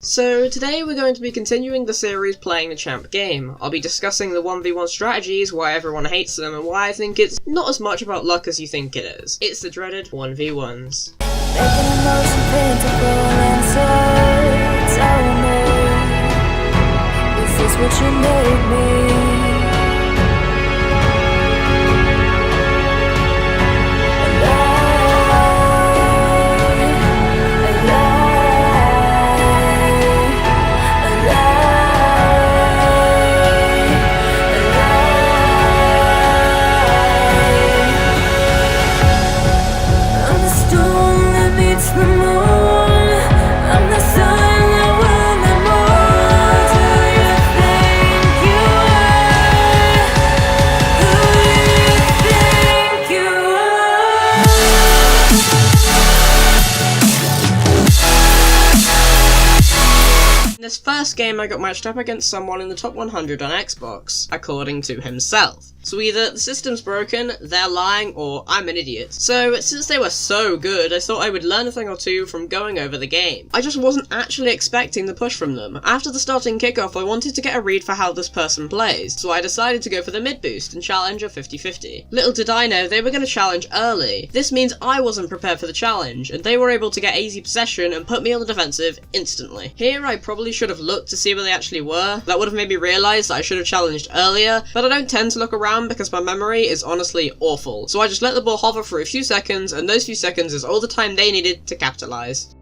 So today we're going to be continuing the series playing the champ game. I'll be discussing the 1v1 strategies, why everyone hates them, and why I think it's not as much about luck as you think it is. It's the dreaded 1v1s. Is this what you made me? This first game I got matched up against someone in the top 100 on Xbox, according to himself. So either the system's broken, they're lying, or I'm an idiot. So since they were so good, I thought I would learn a thing or two from going over the game. I just wasn't actually expecting the push from them. After the starting kickoff, I wanted to get a read for how this person plays, so I decided to go for the mid boost and challenge a 50-50. Little did I know they were going to challenge early. This means I wasn't prepared for the challenge, and they were able to get easy possession and put me on the defensive instantly. Here I probably should have looked to see where they actually were. That would have made me realise that I should have challenged earlier, but I don't tend to look around because my memory is honestly awful. So I just let the ball hover for a few seconds, and those few seconds is all the time they needed to capitalise.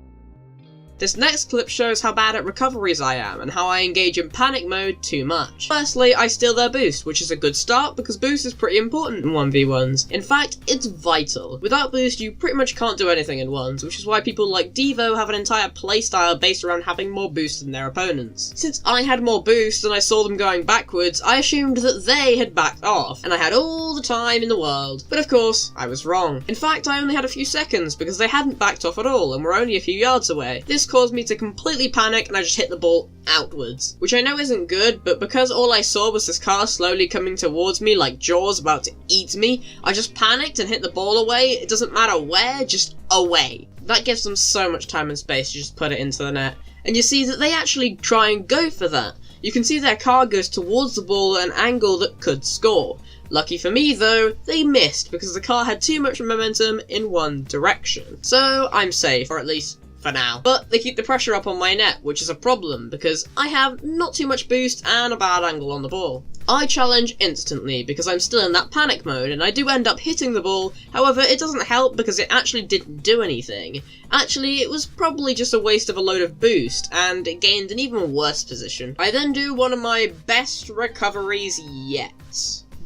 This next clip shows how bad at recoveries I am, and how I engage in panic mode too much. Firstly, I steal their boost, which is a good start because boost is pretty important in 1v1s. In fact, it's vital. Without boost, you pretty much can't do anything in ones, which is why people like Devo have an entire playstyle based around having more boost than their opponents. Since I had more boost and I saw them going backwards, I assumed that they had backed off, and I had all the time in the world. But of course, I was wrong. In fact, I only had a few seconds because they hadn't backed off at all and were only a few yards away. This caused me to completely panic and I just hit the ball outwards, which I know isn't good, but because all I saw was this car slowly coming towards me like Jaws about to eat me, I just panicked and hit the ball away. It doesn't matter where, just away. That gives them so much time and space to just put it into the net. And you see that they actually try and go for that. You can see their car goes towards the ball at an angle that could score. Lucky for me though, they missed because the car had too much momentum in one direction. So I'm safe, or at least for now. But they keep the pressure up on my net, which is a problem because I have not too much boost and a bad angle on the ball. I challenge instantly because I'm still in that panic mode and I do end up hitting the ball. However, it doesn't help because it actually didn't do anything. Actually, it was probably just a waste of a load of boost and it gained an even worse position. I then do one of my best recoveries yet.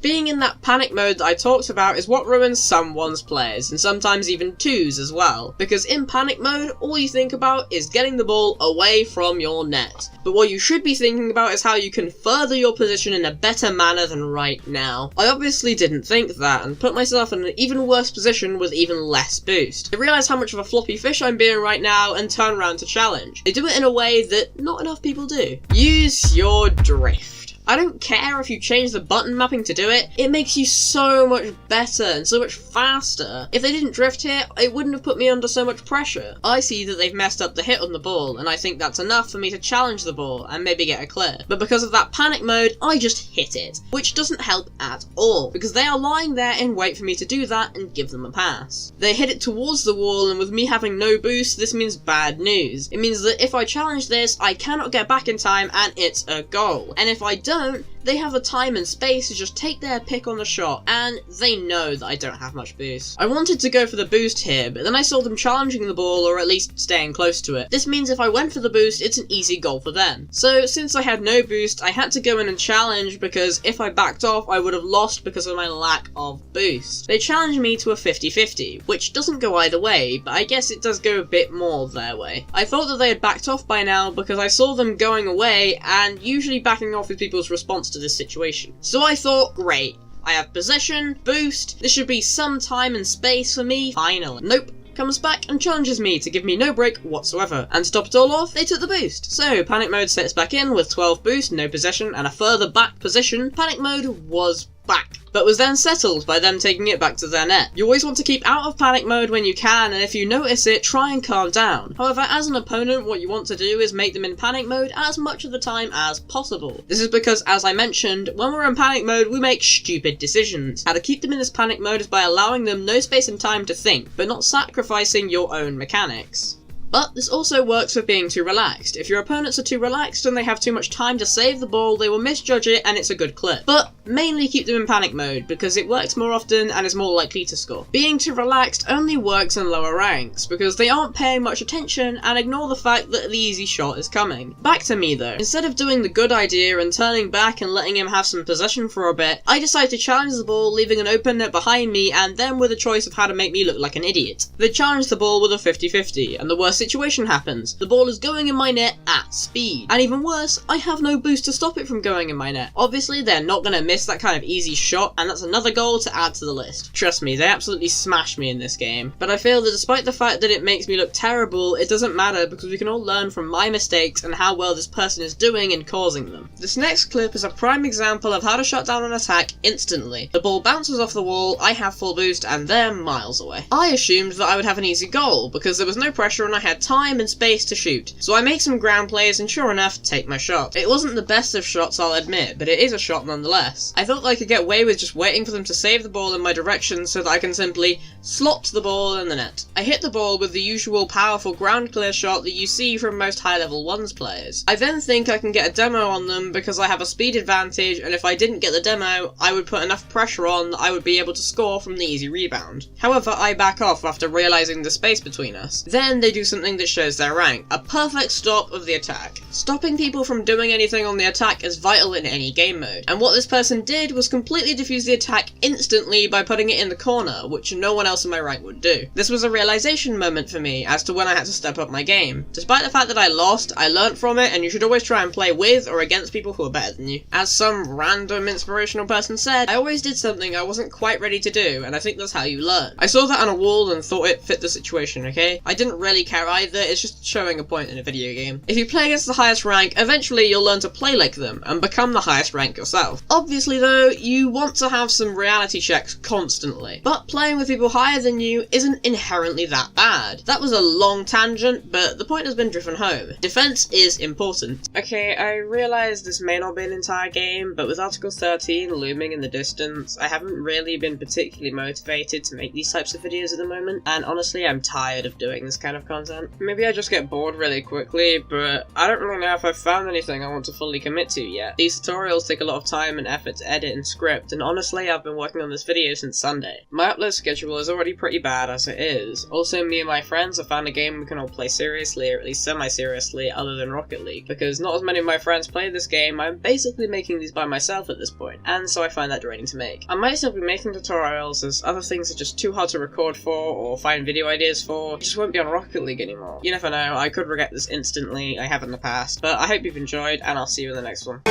Being in that panic mode that I talked about is what ruins some ones players, and sometimes even twos as well, because in panic mode, all you think about is getting the ball away from your net. But what you should be thinking about is how you can further your position in a better manner than right now. I obviously didn't think that, and put myself in an even worse position with even less boost. I realise how much of a floppy fish I'm being right now, and turn around to challenge. They do it in a way that not enough people do. Use your drift. I don't care if you change the button mapping to do it, it makes you so much better and so much faster. If they didn't drift here, it wouldn't have put me under so much pressure. I see that they've messed up the hit on the ball, and I think that's enough for me to challenge the ball and maybe get a clear. But because of that panic mode, I just hit it, which doesn't help at all, because they are lying there in wait for me to do that and give them a pass. They hit it towards the wall, and with me having no boost, this means bad news. It means that if I challenge this, I cannot get back in time and it's a goal. And if I don't, they have the time and space to just take their pick on the shot, and they know that I don't have much boost. I wanted to go for the boost here, but then I saw them challenging the ball, or at least staying close to it. This means if I went for the boost, it's an easy goal for them. So since I had no boost, I had to go in and challenge, because if I backed off, I would have lost because of my lack of boost. They challenged me to a 50-50, which doesn't go either way, but I guess it does go a bit more their way. I thought that they had backed off by now because I saw them going away, and usually backing off is people's response to this situation. So I thought, great, I have possession, boost, this should be some time and space for me, finally. Nope. Comes back and challenges me to give me no break whatsoever. And to top it all off, they took the boost. So panic mode sets back in with 12 boost, no possession, and a further back position. Panic mode was back. but was then settled by them taking it back to their net. You always want to keep out of panic mode when you can, and if you notice it, try and calm down. However, as an opponent, what you want to do is make them in panic mode as much of the time as possible. This is because, as I mentioned, when we're in panic mode, we make stupid decisions. How to keep them in this panic mode is by allowing them no space and time to think, but not sacrificing your own mechanics. But this also works for being too relaxed. If your opponents are too relaxed and they have too much time to save the ball, they will misjudge it and it's a good clip. But mainly keep them in panic mode, because it works more often and is more likely to score. Being too relaxed only works in lower ranks, because they aren't paying much attention and ignore the fact that the easy shot is coming. Back to me though. Instead of doing the good idea and turning back and letting him have some possession for a bit, I decide to challenge the ball, leaving an open net behind me and then with a choice of how to make me look like an idiot. They challenge the ball with a 50-50, and the worst situation happens. The ball is going in my net at speed. And even worse, I have no boost to stop it from going in my net. Obviously, they're not going to miss that kind of easy shot, and that's another goal to add to the list. Trust me, they absolutely smash me in this game. But I feel that despite the fact that it makes me look terrible, it doesn't matter because we can all learn from my mistakes and how well this person is doing in causing them. This next clip is a prime example of how to shut down an attack instantly. The ball bounces off the wall, I have full boost, and they're miles away. I assumed that I would have an easy goal because there was no pressure and I had time and space to shoot. So I make some ground plays and sure enough, take my shot. It wasn't the best of shots, I'll admit, but it is a shot nonetheless. I thought I could get away with just waiting for them to save the ball in my direction so that I can simply slot the ball in the net. I hit the ball with the usual powerful ground clear shot that you see from most high level 1s players. I then think I can get a demo on them because I have a speed advantage, and if I didn't get the demo, I would put enough pressure on that I would be able to score from the easy rebound. However, I back off after realising the space between us. Then they do something that shows their rank, a perfect stop of the attack. Stopping people from doing anything on the attack is vital in any game mode, and what this person did was completely defuse the attack instantly by putting it in the corner, which no one else in my rank would do. This was a realisation moment for me as to when I had to step up my game. Despite the fact that I lost, I learnt from it, and you should always try and play with or against people who are better than you. As some random inspirational person said, I always did something I wasn't quite ready to do, and I think that's how you learn. I saw that on a wall and thought it fit the situation, okay? I didn't really care either, it's just showing a point in a video game. If you play against the highest rank, eventually you'll learn to play like them and become the highest rank yourself. Obviously though, you want to have some reality checks constantly, but playing with people higher than you isn't inherently that bad. That was a long tangent, but the point has been driven home. Defense is important. Okay, I realise this may not be an entire game, but with Article 13 looming in the distance, I haven't really been particularly motivated to make these types of videos at the moment, and honestly I'm tired of doing this kind of content. Maybe I just get bored really quickly, but I don't really know if I've found anything I want to fully commit to yet. These tutorials take a lot of time and effort to edit and script, and honestly I've been working on this video since Sunday. My upload schedule is already pretty bad as it is. Also, me and my friends have found a game we can all play seriously, or at least semi-seriously, other than Rocket League. Because not as many of my friends play this game, I'm basically making these by myself at this point, and so I find that draining to make. I might still be making tutorials as other things are just too hard to record for, or find video ideas for. I just won't be on Rocket League anymore. You never know, I could regret this instantly, I have in the past, but I hope you've enjoyed, and I'll see you in the next one.